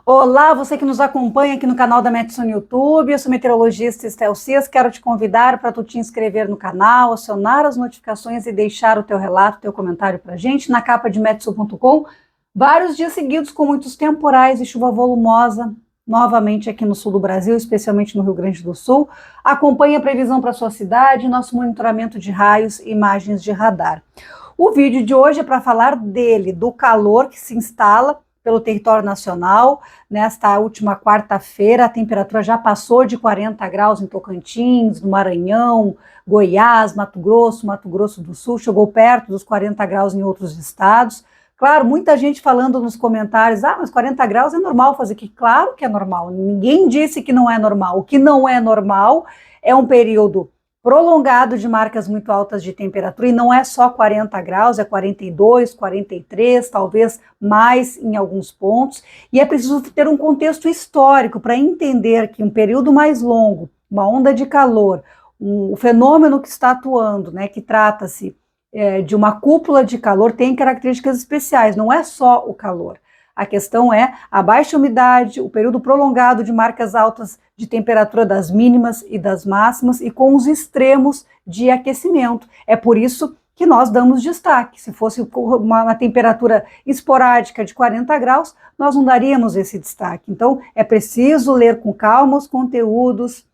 Olá, você que nos acompanha aqui no canal da Metsu no YouTube, eu sou meteorologista Estel Cias, quero te convidar para tu te inscrever no canal, acionar as notificações e deixar o teu relato, o teu comentário para a gente na capa de metsu.com. Vários dias seguidos com muitos temporais e chuva volumosa, novamente aqui no sul do Brasil, especialmente no Rio Grande do Sul. Acompanhe a previsão para sua cidade, nosso monitoramento de raios e imagens de radar. O vídeo de hoje é para falar dele, do calor que se instala pelo território nacional. Nesta última quarta-feira, a temperatura já passou de 40 graus em Tocantins, no Maranhão, Goiás, Mato Grosso do Sul, chegou perto dos 40 graus em outros estados. Claro, muita gente falando nos comentários, mas 40 graus é normal fazer aqui. Claro que é normal, ninguém disse que não é normal. O que não é normal é um período prolongado de marcas muito altas de temperatura, e não é só 40 graus, é 42, 43, talvez mais em alguns pontos, e é preciso ter um contexto histórico para entender que um período mais longo, uma onda de calor, o fenômeno que está atuando, né, que trata-se de uma cúpula de calor, tem características especiais, não é só o calor. A questão é a baixa umidade, o período prolongado de marcas altas de temperatura das mínimas e das máximas e com os extremos de aquecimento. É por isso que nós damos destaque. Se fosse uma temperatura esporádica de 40 graus, nós não daríamos esse destaque. Então, é preciso ler com calma os conteúdos.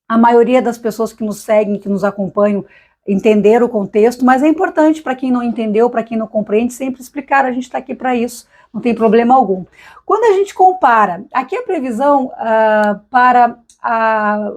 A maioria das pessoas que nos seguem, que nos acompanham, entender o contexto, mas é importante para quem não entendeu, para quem não compreende, sempre explicar, a gente está aqui para isso, não tem problema algum. Quando a gente compara, aqui a previsão para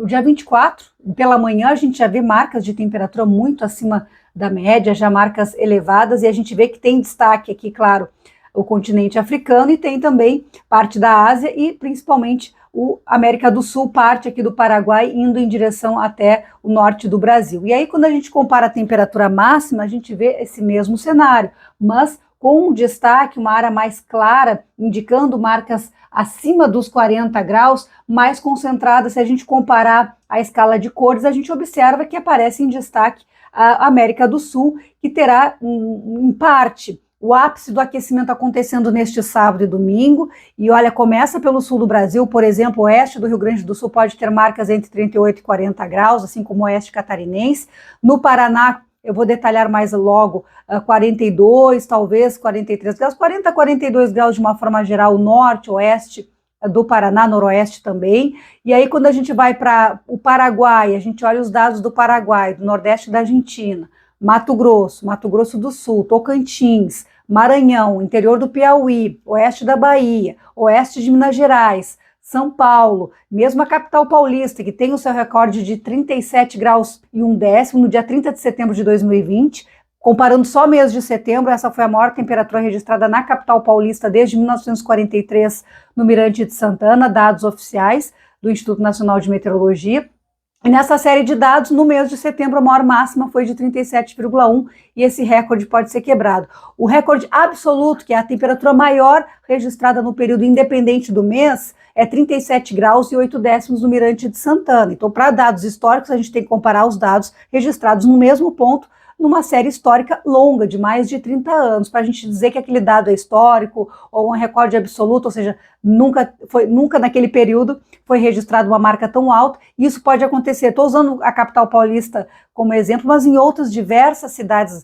o dia 24, pela manhã a gente já vê marcas de temperatura muito acima da média, já marcas elevadas, e a gente vê que tem destaque aqui, claro, o continente africano, e tem também parte da Ásia e principalmente o América do Sul, parte aqui do Paraguai, indo em direção até o norte do Brasil. E aí, quando a gente compara a temperatura máxima, a gente vê esse mesmo cenário, mas com um destaque, uma área mais clara, indicando marcas acima dos 40 graus, mais concentrada. Se a gente comparar a escala de cores, a gente observa que aparece em destaque a América do Sul, que terá, em parte, o ápice do aquecimento acontecendo neste sábado e domingo, e olha, começa pelo sul do Brasil, por exemplo, o oeste do Rio Grande do Sul pode ter marcas entre 38 e 40 graus, assim como o oeste catarinense. No Paraná, eu vou detalhar mais logo, 42, talvez 43 graus, 40 a 42 graus de uma forma geral, norte, oeste do Paraná, noroeste também. E aí quando a gente vai para o Paraguai, a gente olha os dados do Paraguai, do nordeste da Argentina, Mato Grosso do Sul, Tocantins, Maranhão, interior do Piauí, oeste da Bahia, oeste de Minas Gerais, São Paulo, mesmo a capital paulista, que tem o seu recorde de 37 graus e 1/10 no dia 30 de setembro de 2020, comparando só mês de setembro, essa foi a maior temperatura registrada na capital paulista desde 1943, no Mirante de Santana, dados oficiais do Instituto Nacional de Meteorologia. E nessa série de dados, no mês de setembro, a maior máxima foi de 37,1 e esse recorde pode ser quebrado. O recorde absoluto, que é a temperatura maior registrada no período independente do mês, é 37 graus e 8/10 no Mirante de Santana. Então, para dados históricos, a gente tem que comparar os dados registrados no mesmo ponto, numa série histórica longa, de mais de 30 anos, para a gente dizer que aquele dado é histórico ou um recorde absoluto, ou seja, nunca naquele período foi registrada uma marca tão alta, e isso pode acontecer. Estou usando a capital paulista como exemplo, mas em outras diversas cidades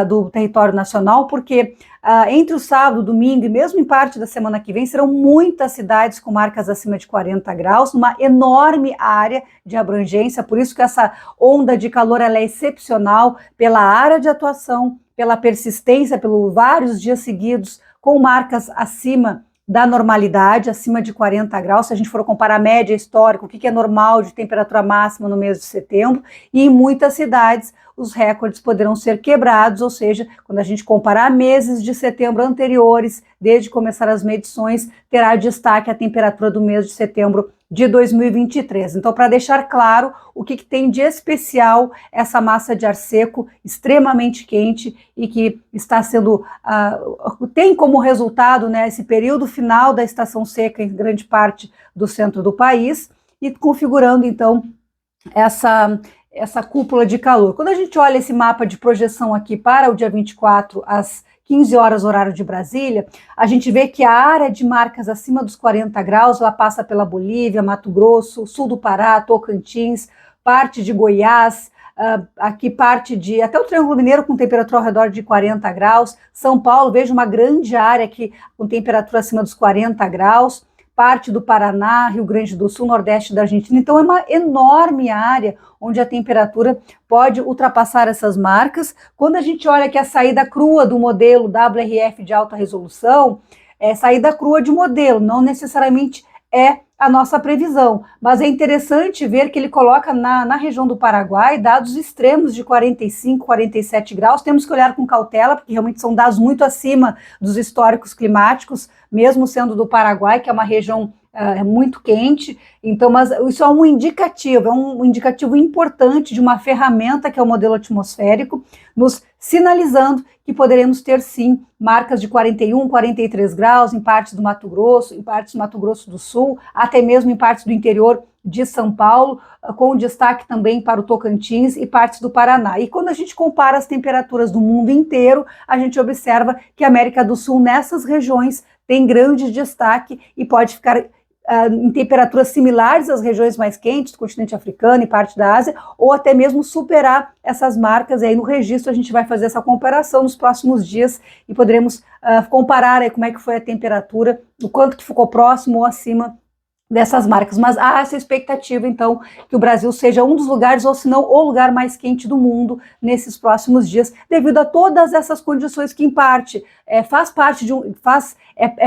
do território nacional, porque entre o sábado, domingo e mesmo em parte da semana que vem, serão muitas cidades com marcas acima de 40 graus, numa enorme área de abrangência, por isso que essa onda de calor ela é excepcional pela área de atuação, pela persistência, pelos vários dias seguidos, com marcas acima da normalidade, acima de 40 graus, se a gente for comparar a média histórica, o que é normal de temperatura máxima no mês de setembro, e em muitas cidades os recordes poderão ser quebrados, ou seja, quando a gente comparar meses de setembro anteriores, desde começar as medições, terá destaque a temperatura do mês de setembro de 2023. Então, para deixar claro o que tem de especial essa massa de ar seco extremamente quente e que está sendo, tem como resultado, né, esse período final da estação seca em grande parte do centro do país e configurando, então, essa cúpula de calor. Quando a gente olha esse mapa de projeção aqui para o dia 24, às 15 horas horário de Brasília, a gente vê que a área de marcas acima dos 40 graus, ela passa pela Bolívia, Mato Grosso, sul do Pará, Tocantins, parte de Goiás, aqui parte de até o Triângulo Mineiro com temperatura ao redor de 40 graus, São Paulo, vejo uma grande área aqui com temperatura acima dos 40 graus, parte do Paraná, Rio Grande do Sul, Nordeste da Argentina. Então é uma enorme área onde a temperatura pode ultrapassar essas marcas. Quando a gente olha que a saída crua do modelo WRF de alta resolução, é saída crua de modelo, não necessariamente é a nossa previsão, mas é interessante ver que ele coloca na região do Paraguai dados extremos de 45, 47 graus. Temos que olhar com cautela, porque realmente são dados muito acima dos históricos climáticos, mesmo sendo do Paraguai, que é uma região muito quente. Então, mas isso é um indicativo importante de uma ferramenta que é o modelo atmosférico, nos sinalizando que poderemos ter sim marcas de 41, 43 graus em partes do Mato Grosso, em partes do Mato Grosso do Sul, até mesmo em partes do interior de São Paulo, com destaque também para o Tocantins e partes do Paraná. E quando a gente compara as temperaturas do mundo inteiro, a gente observa que a América do Sul, nessas regiões, tem grande destaque e pode ficar em temperaturas similares às regiões mais quentes do continente africano e parte da Ásia, ou até mesmo superar essas marcas. E aí no registro a gente vai fazer essa comparação nos próximos dias e poderemos comparar aí como é que foi a temperatura, o quanto que ficou próximo ou acima dessas marcas. Mas há essa expectativa, então, que o Brasil seja um dos lugares, ou se não, o lugar mais quente do mundo nesses próximos dias, devido a todas essas condições que, em parte, faz parte de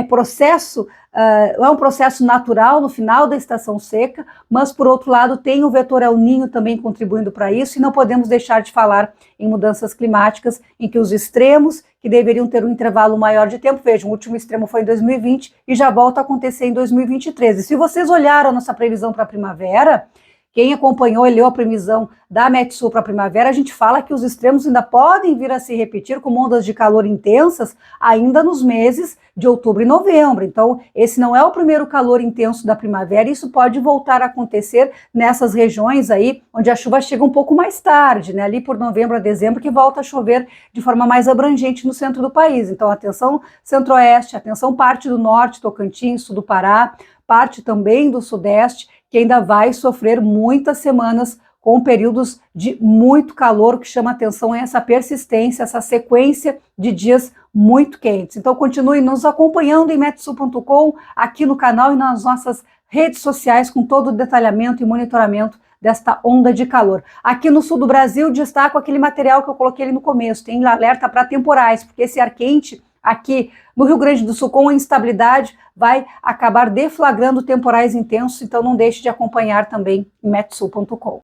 processo, é um processo natural no final da estação seca, mas, por outro lado, tem o vetor El Niño também contribuindo para isso, e não podemos deixar de falar em mudanças climáticas, em que os extremos, que deveriam ter um intervalo maior de tempo, vejam, o último extremo foi em 2020 e já volta a acontecer em 2023. E se vocês olharam a nossa previsão para a primavera, quem acompanhou e leu a previsão da Metsul para a primavera, a gente fala que os extremos ainda podem vir a se repetir com ondas de calor intensas ainda nos meses de outubro e novembro. Então, esse não é o primeiro calor intenso da primavera, e isso pode voltar a acontecer nessas regiões aí, onde a chuva chega um pouco mais tarde, né? Ali por novembro a dezembro, que volta a chover de forma mais abrangente no centro do país. Então, atenção centro-oeste, atenção parte do norte, Tocantins, sul do Pará, parte também do sudeste, que ainda vai sofrer muitas semanas com períodos de muito calor. O que chama atenção é essa persistência, essa sequência de dias muito quentes. Então continue nos acompanhando em metsul.com, aqui no canal e nas nossas redes sociais, com todo o detalhamento e monitoramento desta onda de calor. Aqui no sul do Brasil, destaco aquele material que eu coloquei ali no começo, tem alerta para temporais, porque esse ar quente aqui no Rio Grande do Sul, com a instabilidade, vai acabar deflagrando temporais intensos, então não deixe de acompanhar também em metsul.com.